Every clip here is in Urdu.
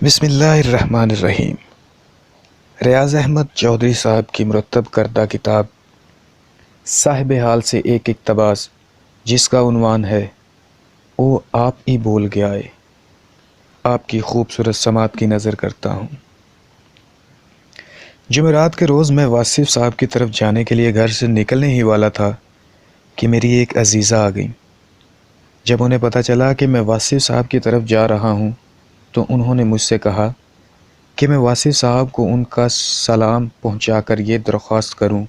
بسم اللہ الرحمن الرحیم۔ ریاض احمد چودھری صاحب کی مرتب کردہ کتاب صاحب حال سے ایک اقتباس، جس کا عنوان ہے او آپ ہی بول گیا ہے، آپ کی خوبصورت سماعت کی نظر کرتا ہوں۔ جمعرات کے روز میں واصف صاحب کی طرف جانے کے لیے گھر سے نکلنے ہی والا تھا کہ میری ایک عزیزہ آ گئی۔ جب انہیں پتہ چلا کہ میں واصف صاحب کی طرف جا رہا ہوں تو انہوں نے مجھ سے کہا کہ میں واصف صاحب کو ان کا سلام پہنچا کر یہ درخواست کروں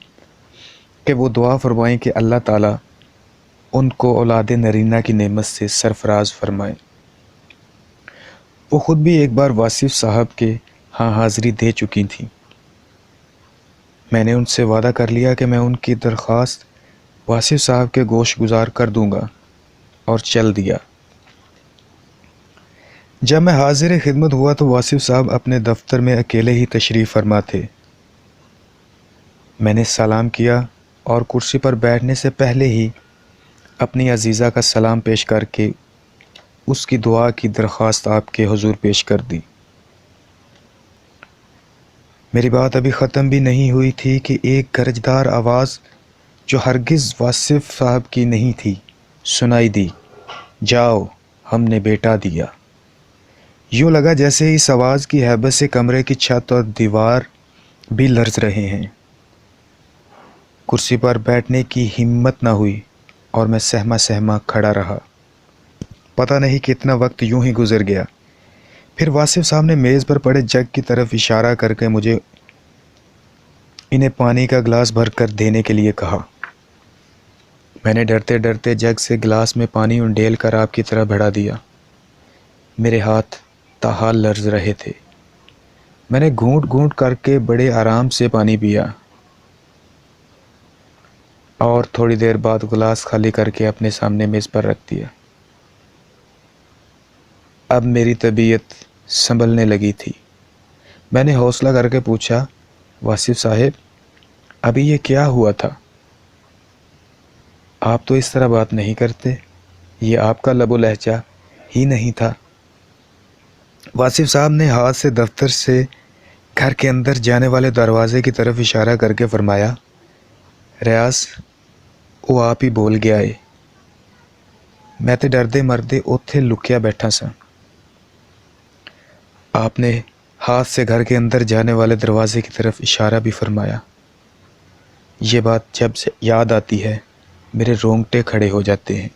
کہ وہ دعا فرمائیں کہ اللہ تعالیٰ ان کو اولاد نرینہ کی نعمت سے سرفراز فرمائے۔ وہ خود بھی ایک بار واصف صاحب کے ہاں حاضری دے چکی تھیں۔ میں نے ان سے وعدہ کر لیا کہ میں ان کی درخواست واصف صاحب کے گوش گزار کر دوں گا، اور چل دیا۔ جب میں حاضر خدمت ہوا تو واصف صاحب اپنے دفتر میں اکیلے ہی تشریف فرما تھے۔ میں نے سلام کیا اور کرسی پر بیٹھنے سے پہلے ہی اپنی عزیزہ کا سلام پیش کر کے اس کی دعا کی درخواست آپ کے حضور پیش کر دی۔ میری بات ابھی ختم بھی نہیں ہوئی تھی کہ ایک گرجدار آواز جو ہرگز واصف صاحب کی نہیں تھی سنائی دی، جاؤ ہم نے بیٹا دیا۔ یوں لگا جیسے اس آواز کی ہیبت سے کمرے کی چھت اور دیوار بھی لرز رہے ہیں۔ کرسی پر بیٹھنے کی ہمت نہ ہوئی اور میں سہما سہما کھڑا رہا۔ پتہ نہیں کتنا وقت یوں ہی گزر گیا۔ پھر واصف صاحب نے میز پر پڑے جگ کی طرف اشارہ کر کے مجھے انہیں پانی کا گلاس بھر کر دینے کے لیے کہا۔ میں نے ڈرتے ڈرتے جگ سے گلاس میں پانی انڈیل کر آپ کی طرف بڑھا دیا۔ میرے ہاتھ تاحال لرز رہے تھے۔ میں نے گھونٹ گھونٹ کر کے بڑے آرام سے پانی پیا اور تھوڑی دیر بعد گلاس خالی کر کے اپنے سامنے میز پر رکھ دیا۔ اب میری طبیعت سنبھلنے لگی تھی۔ میں نے حوصلہ کر کے پوچھا، واصف صاحب ابھی یہ کیا ہوا تھا؟ آپ تو اس طرح بات نہیں کرتے، یہ آپ کا لب و لہجہ ہی نہیں تھا۔ واصف صاحب نے ہاتھ سے دفتر سے گھر کے اندر جانے والے دروازے کی طرف اشارہ کر کے فرمایا، ریاض وہ آپ ہی بول گیا ہے۔ میں تے ڈردے مردے اوتھے لکیا بیٹھا سا۔ آپ نے ہاتھ سے گھر کے اندر جانے والے دروازے کی طرف اشارہ بھی فرمایا۔ یہ بات جب سے یاد آتی ہے میرے رونگٹے کھڑے ہو جاتے ہیں۔